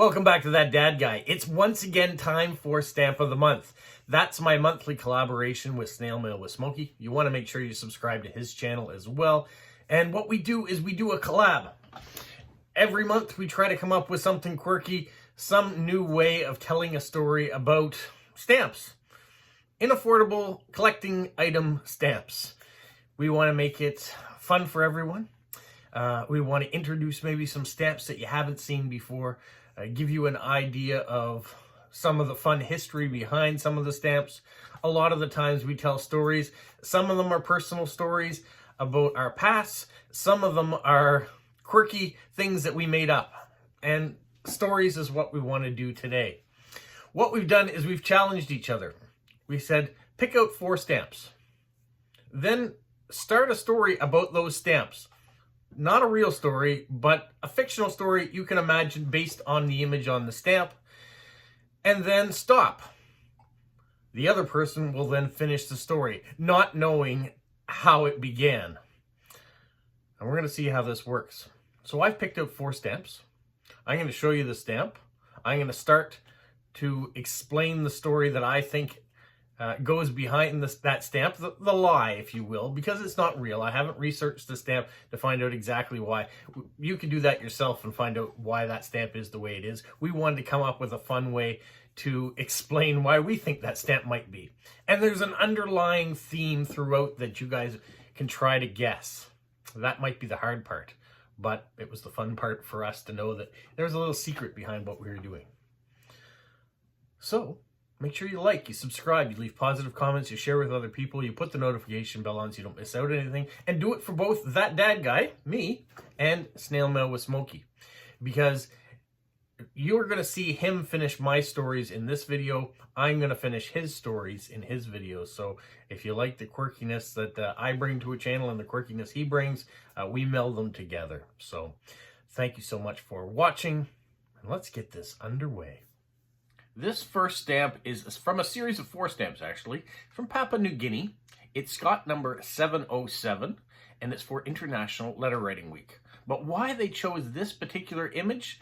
Welcome back to That Dad Guy. It's once again time for Stamp of the Month. That's my monthly collaboration with Snailmail with Smokey. You want to make sure you subscribe to his channel as well. And what we do is we do a collab. Every month we try to come up with something quirky, some new way of telling a story about stamps. Inaffordable collecting item stamps. We want to make it fun for everyone. We want to introduce maybe some stamps that you haven't seen before. Give you an idea of some of the fun history behind some of the stamps. A lot of the times we tell stories. Some of them are personal stories about our past. Some of them are quirky things that we made up. And stories is what we want to do today. What we've done is we've challenged each other. We said, pick out 4 stamps. Then start a story about those stamps. Not a real story, but a fictional story you can imagine based on the image on the stamp. And then stop. The other person will then finish the story, not knowing how it began. And we're going to see how this works. So I've picked out 4 stamps. I'm going to show you the stamp. I'm going to start to explain the story that I think goes behind that stamp, the lie, if you will, because it's not real. I haven't researched the stamp to find out exactly why. You can do that yourself and find out why that stamp is the way it is. We wanted to come up with a fun way to explain why we think that stamp might be. And there's an underlying theme throughout that you guys can try to guess. That might be the hard part, but it was the fun part for us to know that there was a little secret behind what we were doing. So, make sure you like, you subscribe, you leave positive comments, you share with other people, you put the notification bell on so you don't miss out on anything, and do it for both That Dad Guy, me, and Snail Mail with Smokey. Because you're going to see him finish my stories in this video, I'm going to finish his stories in his videos. So if you like the quirkiness that I bring to a channel and the quirkiness he brings, we meld them together. So thank you so much for watching, and let's get this underway. This first stamp is from a series of 4 stamps, actually, from Papua New Guinea. It's Scott number 707, and it's for International Letter Writing Week. But why they chose this particular image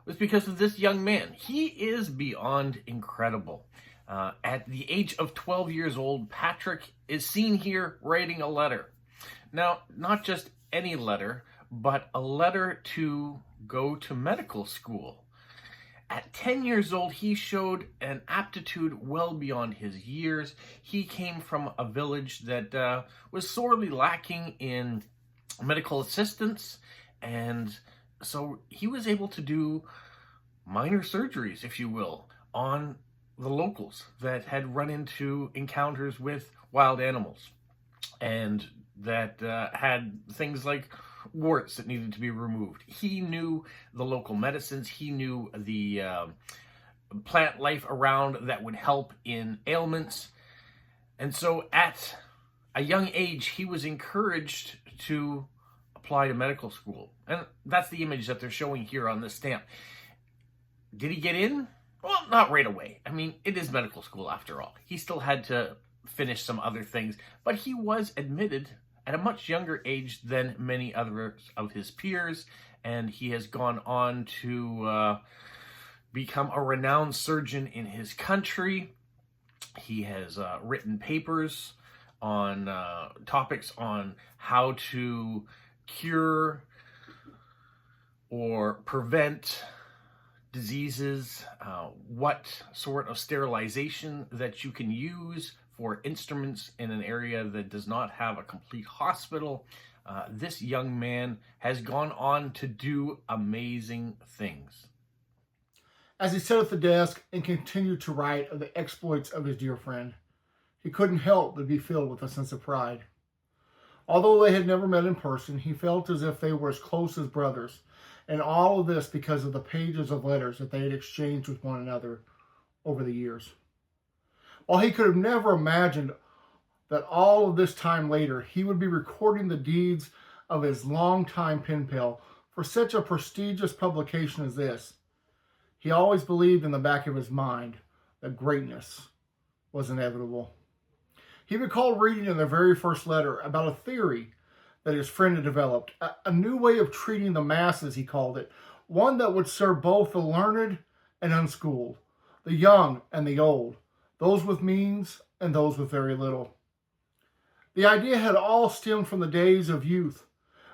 was because of this young man. He is beyond incredible. At the age of 12 years old, Patrick is seen here writing a letter. Now, not just any letter, but a letter to go to medical school. At 10 years old, he showed an aptitude well beyond his years. He came from a village that was sorely lacking in medical assistance, and so he was able to do minor surgeries, if you will, on the locals that had run into encounters with wild animals and that had things like warts that needed to be removed. He knew the local medicines. He knew the plant life around that would help in ailments. And so at a young age, he was encouraged to apply to medical school. And that's the image that they're showing here on this stamp. Did he get in? Well, not right away. I mean, it is medical school after all. He still had to finish some other things, but he was admitted at a much younger age than many others of his peers, and he has gone on to become a renowned surgeon in his country. He has written papers on topics on how to cure or prevent diseases, what sort of sterilization that you can use for instruments in an area that does not have a complete hospital. This young man has gone on to do amazing things. As he sat at the desk and continued to write of the exploits of his dear friend, he couldn't help but be filled with a sense of pride. Although they had never met in person, he felt as if they were as close as brothers, and all of this because of the pages of letters that they had exchanged with one another over the years. While he could have never imagined that all of this time later, he would be recording the deeds of his longtime pen pal for such a prestigious publication as this, he always believed in the back of his mind that greatness was inevitable. He recalled reading in their very first letter about a theory that his friend had developed, a new way of treating the masses, he called it, one that would serve both the learned and unschooled, the young and the old, those with means and those with very little. The idea had all stemmed from the days of youth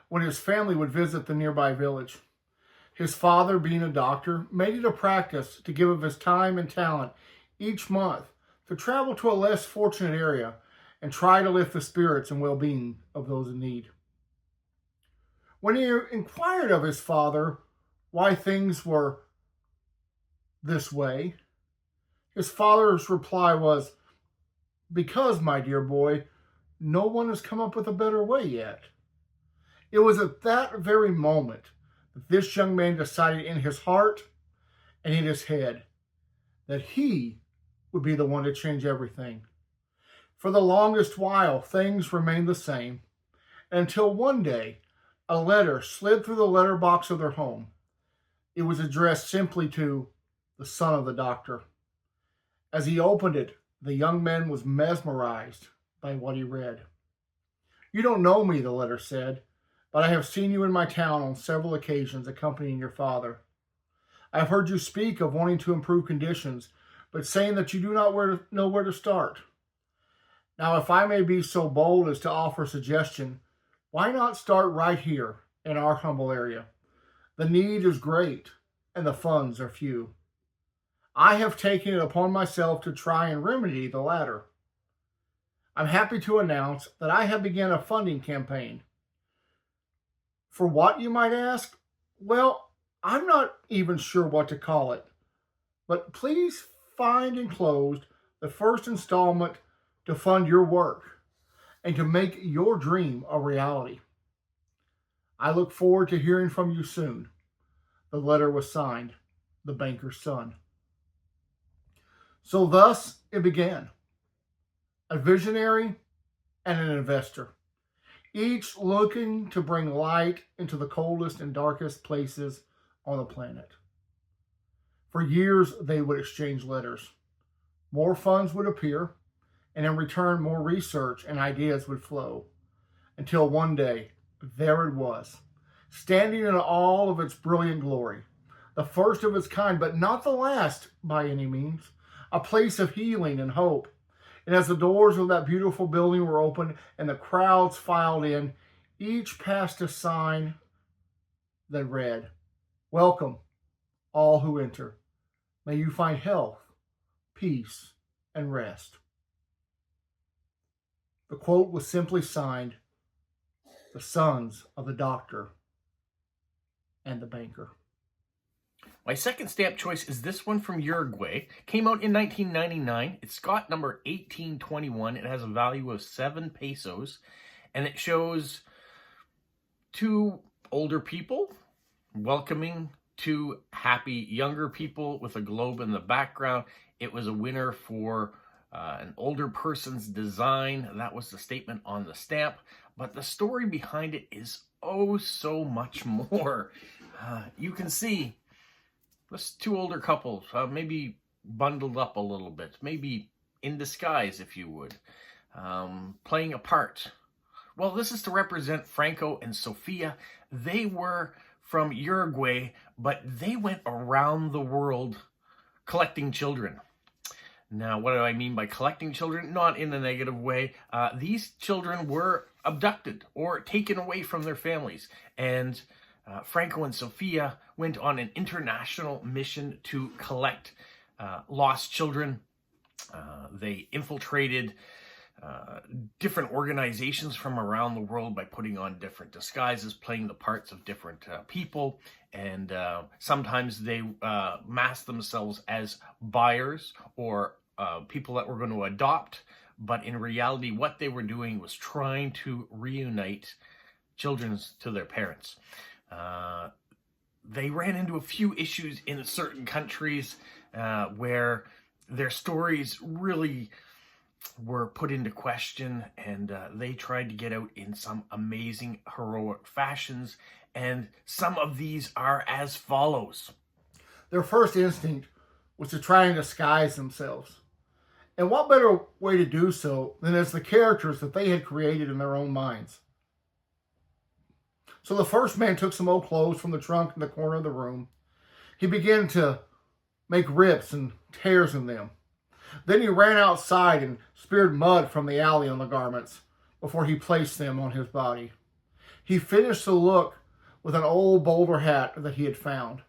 when his family would visit the nearby village. His father, being a doctor, made it a practice to give of his time and talent each month to travel to a less fortunate area and try to lift the spirits and well-being of those in need. When he inquired of his father why things were this way, his father's reply was, "Because, my dear boy, no one has come up with a better way yet." It was at that very moment that this young man decided in his heart and in his head that he would be the one to change everything. For the longest while, things remained the same until one day a letter slid through the letterbox of their home. It was addressed simply to the son of the doctor. As he opened it, the young man was mesmerized by what he read. "You don't know me," the letter said, "but I have seen you in my town on several occasions accompanying your father. I have heard you speak of wanting to improve conditions, but saying that you do not know where to start. Now, if I may be so bold as to offer a suggestion, why not start right here in our humble area? The need is great and the funds are few. I have taken it upon myself to try and remedy the latter. I'm happy to announce that I have begun a funding campaign. For what, you might ask? Well, I'm not even sure what to call it, but please find enclosed the first installment to fund your work and to make your dream a reality. I look forward to hearing from you soon." The letter was signed, the banker's son. So thus it began. A visionary and an investor, each looking to bring light into the coldest and darkest places on the planet. For years, they would exchange letters. More funds would appear, and in return, more research and ideas would flow. Until one day, there it was, standing in all of its brilliant glory, the first of its kind, but not the last by any means, a place of healing and hope. And as the doors of that beautiful building were opened and the crowds filed in, each passed a sign that read, "Welcome, all who enter. May you find health, peace, and rest." The quote was simply signed, "The sons of the doctor and the banker." My second stamp choice is this one from Uruguay. Came out in 1999. It's got number 1821. It has a value of 7 pesos. And it shows 2 older people welcoming 2 happy younger people with a globe in the background. It was a winner for an older person's design. That was the statement on the stamp. But the story behind it is oh so much more. You can see this 2 older couples, maybe bundled up a little bit, maybe in disguise, if you would, playing a part. Well, this is to represent Franco and Sofia. They were from Uruguay, but they went around the world collecting children. Now, what do I mean by collecting children? Not in a negative way. These children were abducted or taken away from their families. And Franco and Sofia went on an international mission to collect lost children. They infiltrated different organizations from around the world by putting on different disguises, playing the parts of different people, and sometimes they masked themselves as buyers or people that were going to adopt, but in reality what they were doing was trying to reunite children to their parents. They ran into a few issues in certain countries where their stories really were put into question, and they tried to get out in some amazing heroic fashions, and some of these are as follows. Their first instinct was to try and disguise themselves. And what better way to do so than as the characters that they had created in their own minds? So the first man took some old clothes from the trunk in the corner of the room. He began to make rips and tears in them. Then he ran outside and speared mud from the alley on the garments before he placed them on his body. He finished the look with an old bowler hat that he had found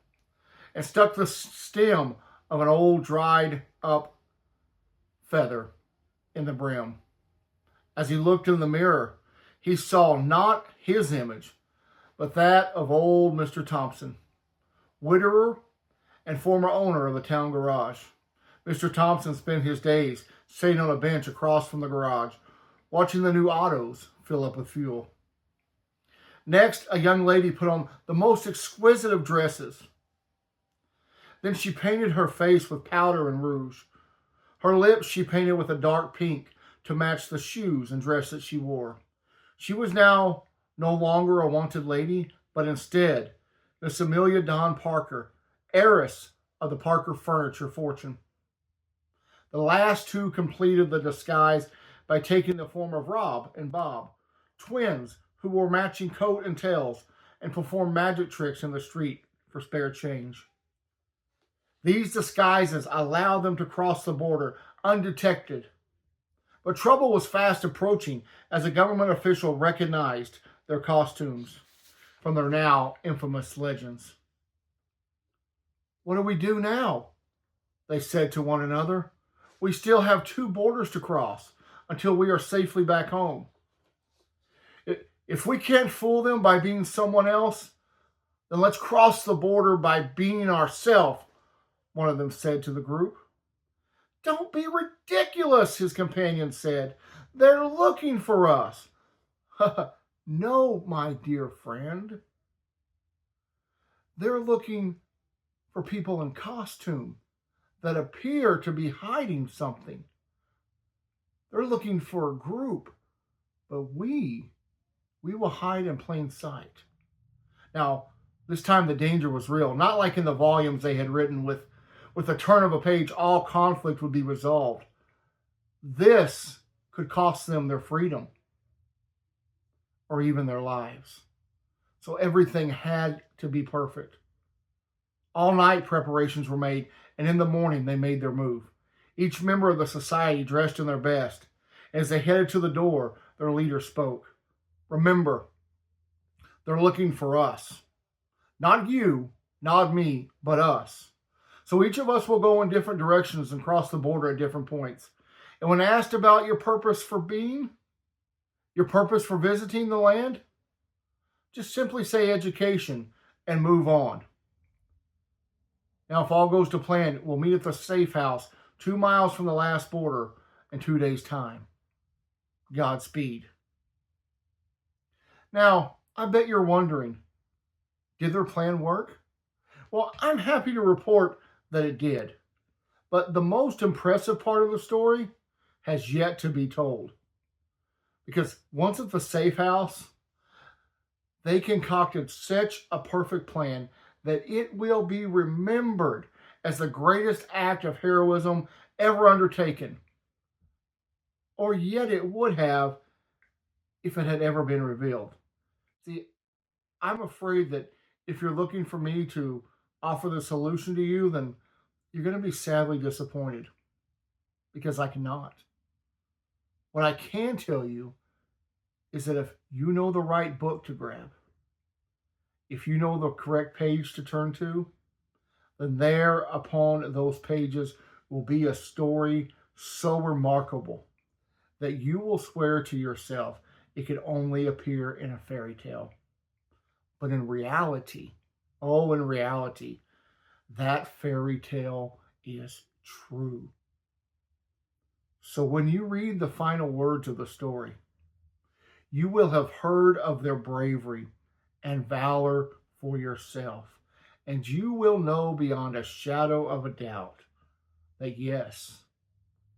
and stuck the stem of an old dried up feather in the brim. As he looked in the mirror, he saw not his image, but that of old Mr. Thompson, widower and former owner of the town garage. Mr. Thompson spent his days sitting on a bench across from the garage, watching the new autos fill up with fuel. Next, a young lady put on the most exquisite of dresses. Then she painted her face with powder and rouge. Her lips she painted with a dark pink to match the shoes and dress that she wore. She was now no longer a wanted lady, but instead Miss Amelia Dawn Parker, heiress of the Parker furniture fortune. The last two completed the disguise by taking the form of Rob and Bob, twins who wore matching coat and tails and performed magic tricks in the street for spare change. These disguises allowed them to cross the border undetected. But trouble was fast approaching as a government official recognized their costumes from their now infamous legends. "What do we do now?" they said to one another. "We still have 2 borders to cross until we are safely back home. If we can't fool them by being someone else, then let's cross the border by being ourselves," one of them said to the group. "Don't be ridiculous," his companion said. "They're looking for us." "No, my dear friend. They're looking for people in costume that appear to be hiding something. They're looking for a group, but we will hide in plain sight." Now, this time the danger was real, not like in the volumes they had written with the turn of a page, all conflict would be resolved. This could cost them their freedom or even their lives. So everything had to be perfect. All night preparations were made, and in the morning they made their move. Each member of the society dressed in their best. As they headed to the door, their leader spoke. "Remember, they're looking for us. Not you, not me, but us. So each of us will go in different directions and cross the border at different points. And when asked about your purpose for being, your purpose for visiting the land, just simply say education and move on. Now, if all goes to plan, we'll meet at the safe house 2 miles from the last border in 2 days' time. Godspeed." Now, I bet you're wondering, did their plan work? Well, I'm happy to report that it did. But the most impressive part of the story has yet to be told. Because once at the safe house, they concocted such a perfect plan that it will be remembered as the greatest act of heroism ever undertaken. Or yet it would have if it had ever been revealed. See, I'm afraid that if you're looking for me to offer the solution to you, then you're going to be sadly disappointed because I cannot. What I can tell you is that if you know the right book to grab, if you know the correct page to turn to, then there upon those pages will be a story so remarkable that you will swear to yourself it could only appear in a fairy tale. But in reality, in reality, that fairy tale is true. So when you read the final words of the story, you will have heard of their bravery and valor for yourself. And you will know beyond a shadow of a doubt that yes,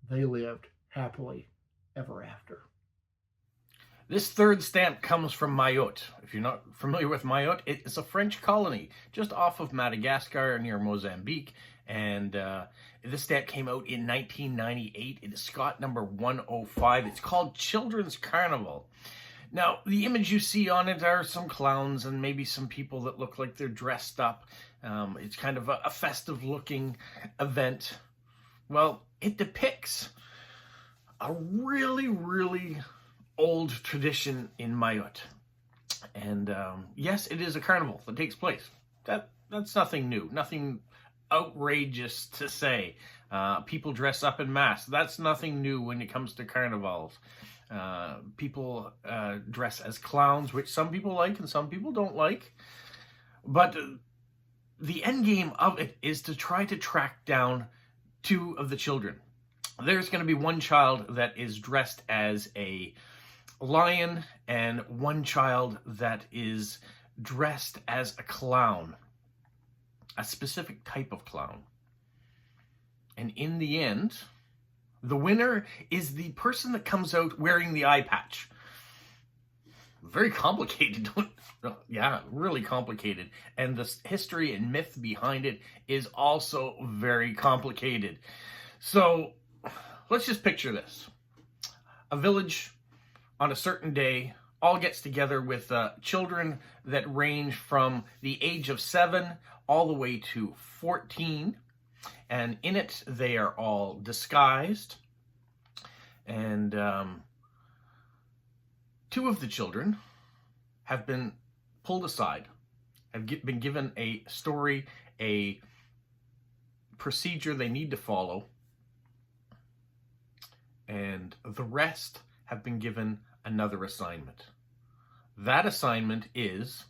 they lived happily ever after. This third stamp comes from Mayotte. If you're not familiar with Mayotte, it's a French colony just off of Madagascar near Mozambique. And this stamp came out in 1998. It is Scott number 105. It's called Children's Carnival. Now, the image you see on it are some clowns and maybe some people that look like they're dressed up. It's kind of a festive-looking event. Well, it depicts a really, really old tradition in Mayotte. And yes, it is a carnival that takes place. That's nothing new, nothing outrageous to say. People dress up in masks. That's nothing new when it comes to carnivals. People dress as clowns, which some people like and some people don't like. But the end game of it is to try to track down two of the children. There's going to be one child that is dressed as a lion and one child that is dressed as a clown, a specific type of clown. And in the end, the winner is the person that comes out wearing the eye patch. Very complicated. Yeah, really complicated. And the history and myth behind it is also very complicated. So let's just picture this. A village on a certain day all gets together with children that range from the age of 7 all the way to 14. And in it, they are all disguised. And two of the children have been pulled aside, have been given a story, a procedure they need to follow. And the rest have been given another assignment. That assignment is...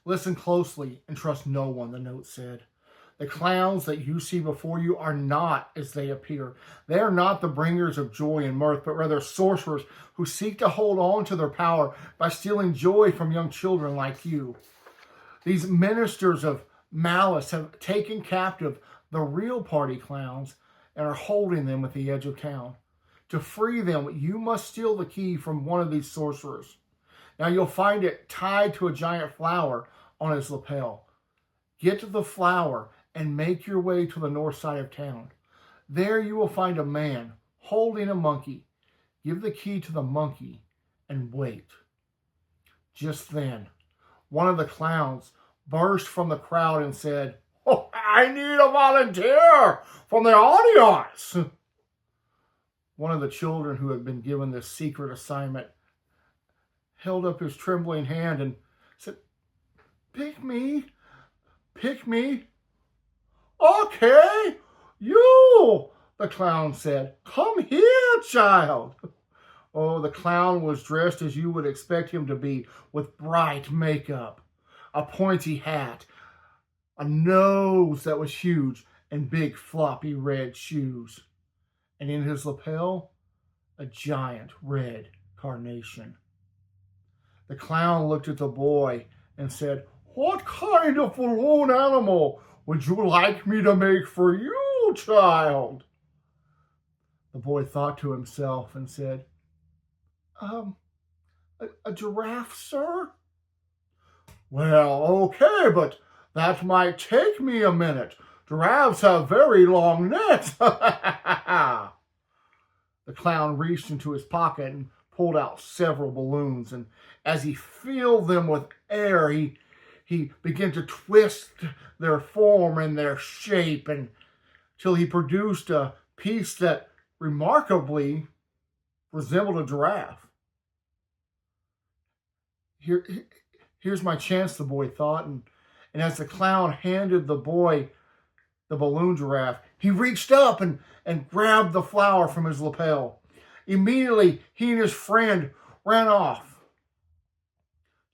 Listen closely and trust no one, the note said. The clowns that you see before you are not as they appear. They are not the bringers of joy and mirth, but rather sorcerers who seek to hold on to their power by stealing joy from young children like you. These ministers of malice have taken captive the real party clowns and are holding them at the edge of town. To free them, you must steal the key from one of these sorcerers. Now you'll find it tied to a giant flower on his lapel. Get to the flower and make your way to the north side of town. There you will find a man holding a monkey. Give the key to the monkey and wait. Just then, one of the clowns burst from the crowd and said, "Oh, I need a volunteer from the audience." One of the children who had been given this secret assignment held up his trembling hand and said, "Pick me. Pick me." "Okay, you," the clown said. "Come here, child." Oh, the clown was dressed as you would expect him to be, with bright makeup, a pointy hat, a nose that was huge, and big floppy red shoes. And in his lapel, a giant red carnation. The clown looked at the boy and said, "What kind of balloon animal would you like me to make for you, child?" The boy thought to himself and said, a giraffe, sir?" "Well, okay, but that might take me a minute. Giraffes have very long necks." The clown reached into his pocket and pulled out several balloons, and as he filled them with air, he began to twist their form and their shape until he produced a piece that remarkably resembled a giraffe. Here's my chance, the boy thought, and as the clown handed the boy the balloon giraffe, he reached up and grabbed the flower from his lapel. Immediately, he and his friend ran off.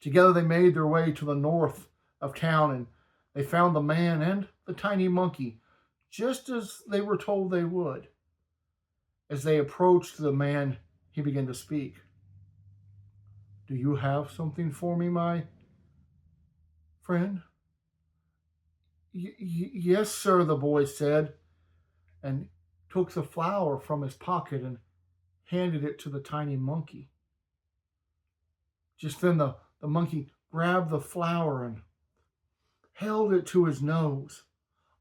Together they made their way to the north of town, and they found the man and the tiny monkey, just as they were told they would. As they approached the man, he began to speak. "Do you have something for me, my friend?" Yes, sir," the boy said, and took the flower from his pocket and handed it to the tiny monkey. Just then the monkey grabbed the flower and held it to his nose.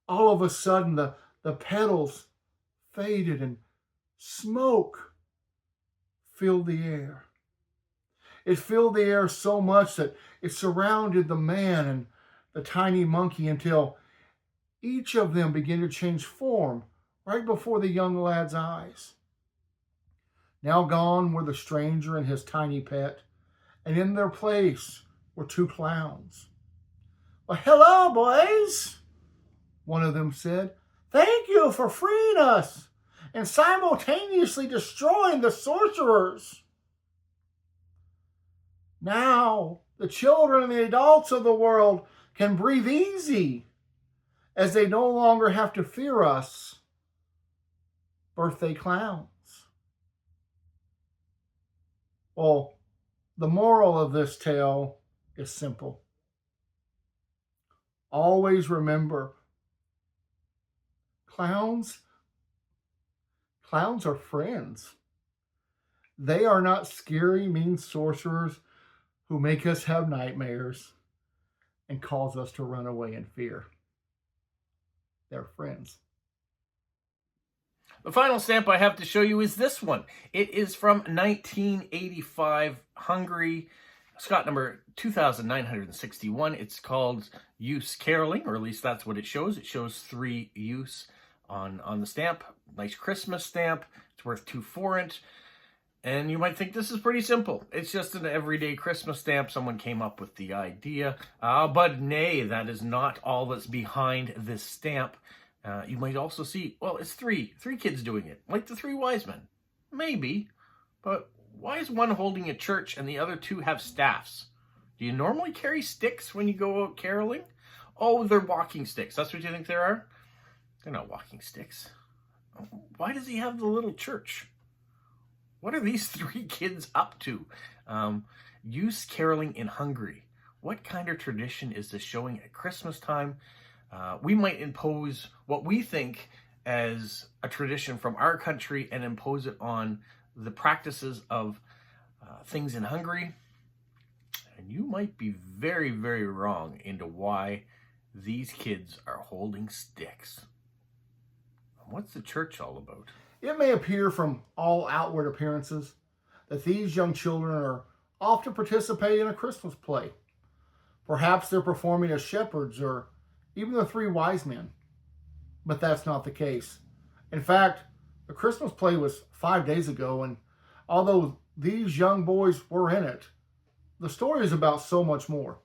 All of a sudden, the petals faded and smoke filled the air. It filled the air so much that it surrounded the man and the tiny monkey until each of them began to change form right before the young lad's eyes. Now gone were the stranger and his tiny pet, and in their place were two clowns. "Well, hello, boys," one of them said. "Thank you for freeing us and simultaneously destroying the sorcerers. Now the children and the adults of the world can breathe easy, as they no longer have to fear us, birthday clowns." Well, the moral of this tale is simple. Always remember, clowns are friends. They are not scary, mean sorcerers who make us have nightmares and cause us to run away in fear. They're friends. The final stamp I have to show you is this one. It is from 1985, Hungary, Scott number 2961. It's called Use Caroling, or at least that's what it shows. It shows 3 use on the stamp. Nice Christmas stamp. It's worth 2 forint. And you might think this is pretty simple. It's just an everyday Christmas stamp. Someone came up with the idea. But nay, that is not all that's behind this stamp. You might also see, well, it's three kids doing it, like the 3 wise men. Maybe, but why is one holding a church and the other 2 have staffs? Do you normally carry sticks when you go out caroling? Oh, they're walking sticks. That's what you think they are? They're not walking sticks. Why does he have the little church? What are these 3 kids up to? Use caroling in Hungary. What kind of tradition is this showing at Christmas time? We might impose what we think as a tradition from our country and impose it on the practices of things in Hungary. And you might be very, very wrong into why these kids are holding sticks. What's the church all about? It may appear from all outward appearances that these young children are often participating in a Christmas play. Perhaps they're performing as shepherds or even the 3 wise men. But that's not the case. In fact, the Christmas play was 5 days ago, and although these young boys were in it, the story is about so much more.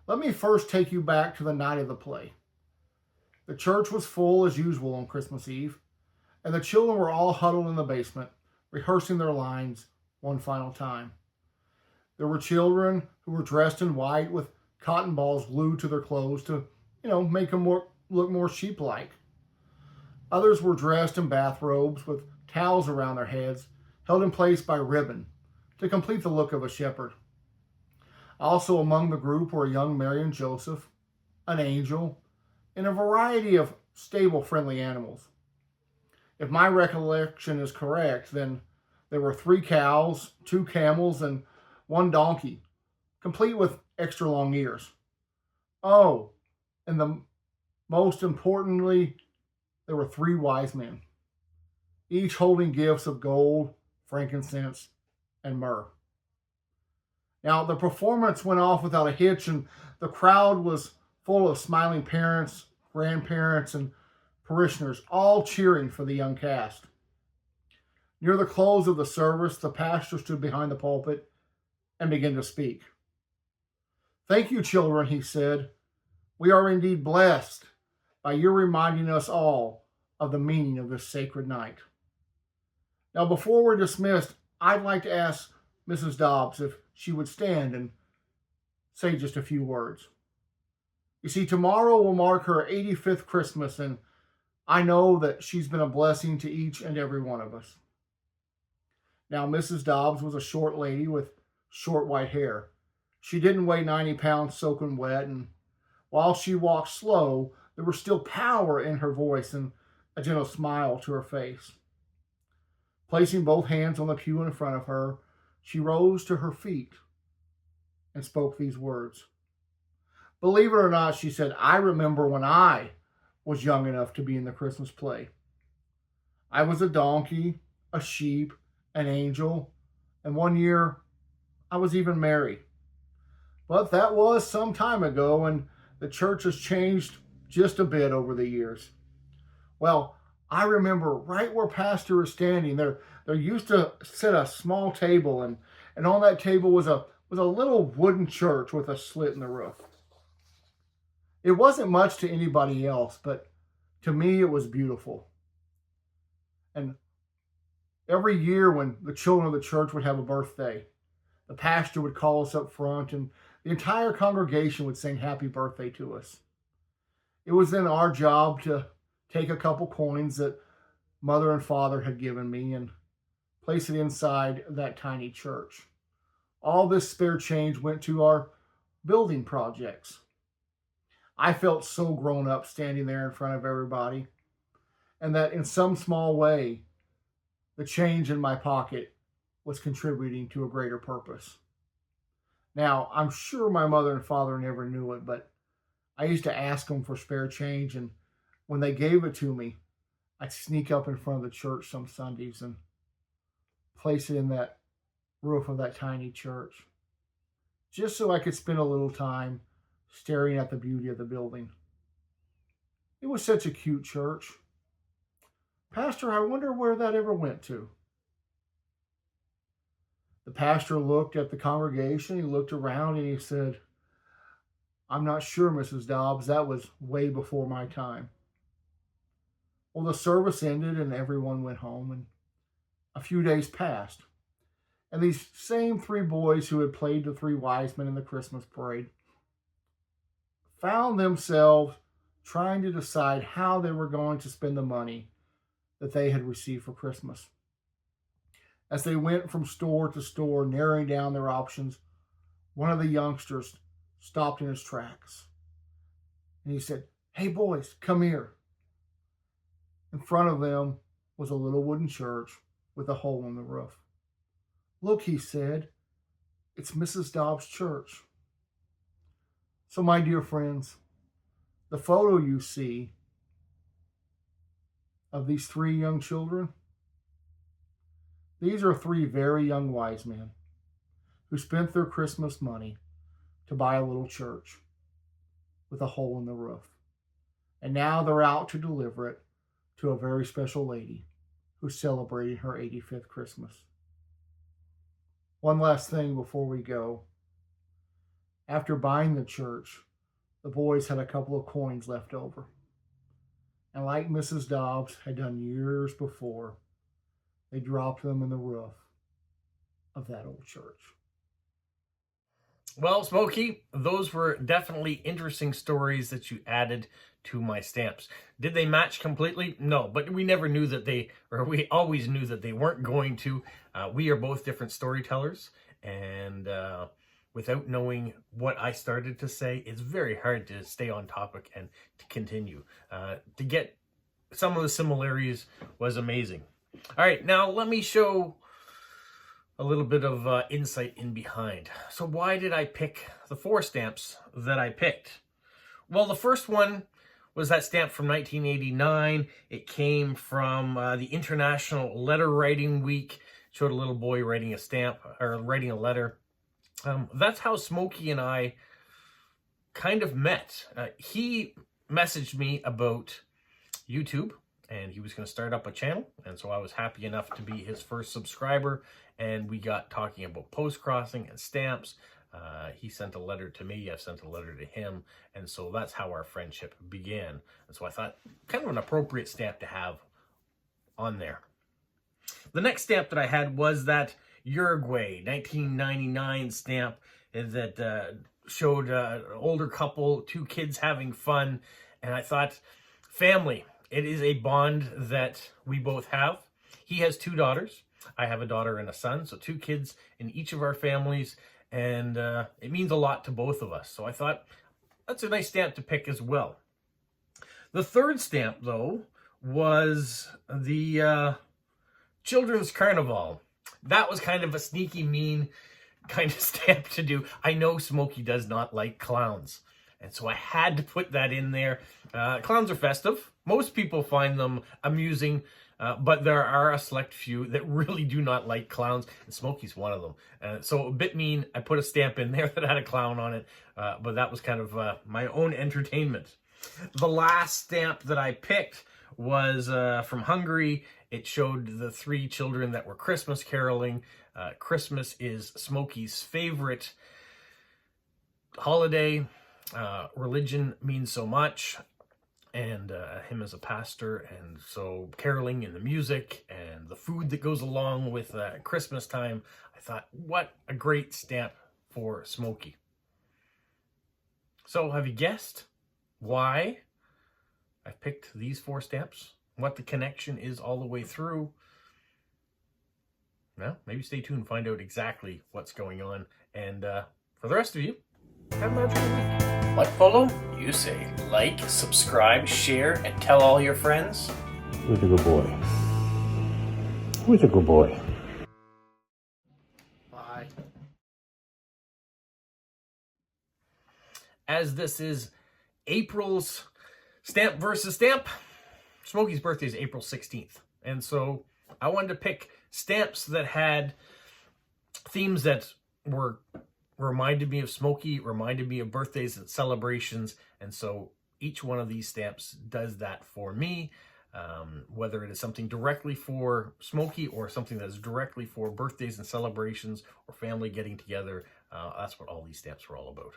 Let me first take you back to the night of the play. The church was full as usual on Christmas Eve, and the children were all huddled in the basement, rehearsing their lines one final time. There were children who were dressed in white with cotton balls glued to their clothes to, make them look more sheep-like. Others were dressed in bathrobes with towels around their heads, held in place by ribbon, to complete the look of a shepherd. Also among the group were a young Mary and Joseph, an angel, and a variety of stable, friendly animals. If my recollection is correct, then there were 3 cows, 2 camels, and 1 donkey, complete with extra long ears. Oh, and most importantly, there were 3 wise men, each holding gifts of gold, frankincense, and myrrh. Now, the performance went off without a hitch, and the crowd was full of smiling parents, grandparents, and parishioners, all cheering for the young cast. Near the close of the service, the pastor stood behind the pulpit and began to speak. "Thank you, children," he said. "We are indeed blessed by your reminding us all of the meaning of this sacred night." Now, before we're dismissed, I'd like to ask Mrs. Dobbs if she would stand and say just a few words. You see, tomorrow will mark her 85th Christmas, and I know that she's been a blessing to each and every one of us. Now, Mrs. Dobbs was a short lady with short white hair. She didn't weigh 90 pounds soaking wet, and while she walked slow, there was still power in her voice and a gentle smile to her face. Placing both hands on the pew in front of her, she rose to her feet and spoke these words. "Believe it or not," she said, "I remember when I was young enough to be in the Christmas play. I was a donkey, a sheep, an angel, and one year I was even married. But that was some time ago, and the church has changed just a bit over the years. Well, I remember right where Pastor was standing there used to sit a small table, and on that table was a little wooden church with a slit in the roof. It wasn't much to anybody else, but to me it was beautiful. And every year when the children of the church would have a birthday, the pastor would call us up front, and the entire congregation would sing happy birthday to us. It was then our job to take a couple coins that mother and father had given me and place it inside that tiny church. All this spare change went to our building projects. I felt so grown up standing there in front of everybody, and that in some small way, the change in my pocket was contributing to a greater purpose. Now, I'm sure my mother and father never knew it, but I used to ask them for spare change, and when they gave it to me, I'd sneak up in front of the church some Sundays and place it in that roof of that tiny church, just so I could spend a little time staring at the beauty of the building. It was such a cute church. Pastor, I wonder where that ever went to. The pastor looked at the congregation, he looked around, and he said, I'm not sure, Mrs. Dobbs, that was way before my time. Well, the service ended and everyone went home, and a few days passed. And these same three boys who had played the three wise men in the Christmas parade found themselves trying to decide how they were going to spend the money that they had received for Christmas. As they went from store to store, narrowing down their options, one of the youngsters stopped in his tracks. And he said, Hey boys, come here. In front of them was a little wooden church with a hole in the roof. Look, he said, it's Mrs. Dobbs' church. So my dear friends, the photo you see of these three young children, these are three very young wise men who spent their Christmas money to buy a little church with a hole in the roof. And now they're out to deliver it to a very special lady who's celebrating her 85th Christmas. One last thing before we go. After buying the church, the boys had a couple of coins left over. And like Mrs. Dobbs had done years before, they dropped them in the roof of that old church. Well, Smokey, those were definitely interesting stories that you added to my stamps. Did they match completely? No, but we never knew that we always knew that they weren't going to. We are both different storytellers, and without knowing what I started to say, it's very hard to stay on topic and to continue. To get some of the similarities was amazing. All right, now let me show a little bit of insight in behind. So why did I pick the 4 stamps that I picked? Well, the first one was that stamp from 1989. It came from the International Letter Writing Week. It showed a little boy writing a stamp, or writing a letter. That's how Smokey and I kind of met. He messaged me about YouTube, and he was going to start up a channel, and so I was happy enough to be his first subscriber, and we got talking about post-crossing and stamps. He sent a letter to me, I sent a letter to him, and so that's how our friendship began. And so I thought, kind of an appropriate stamp to have on there. The next stamp that I had was that Uruguay 1999 stamp that showed an older couple, 2 kids having fun, and I thought, family, it is a bond that we both have. He has 2 daughters. I have a daughter and a son, so 2 kids in each of our families, and it means a lot to both of us. So I thought, that's a nice stamp to pick as well. The third stamp, though, was the Children's Carnival. That was kind of a sneaky, mean kind of stamp to do. I know Smokey does not like clowns, and so I had to put that in there. Clowns are festive. Most people find them amusing. But there are a select few that really do not like clowns, and Smokey's one of them. So a bit mean, I put a stamp in there that had a clown on it, but that was kind of my own entertainment. The last stamp that I picked was from Hungary. It showed the 3 children that were Christmas caroling. Christmas is Smokey's favorite holiday. Religion means so much, and him as a pastor, and so caroling and the music and the food that goes along with Christmas time. I thought, what a great stamp for Smokey. So have you guessed why I picked these 4 stamps? What the connection is all the way through? Well, maybe stay tuned and find out exactly what's going on. And for the rest of you, have a magical week. What, Polo? You say like, subscribe, share, and tell all your friends. Who's a good boy? Who's a good boy? Bye. As this is April's Stamp versus Stamp, Smokey's birthday is April 16th. And so I wanted to pick stamps that had themes that were reminded me of Smokey, reminded me of birthdays and celebrations. And so each one of these stamps does that for me. Whether it is something directly for Smokey or something that is directly for birthdays and celebrations or family getting together, that's what all these stamps were all about.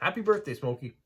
Happy birthday, Smokey.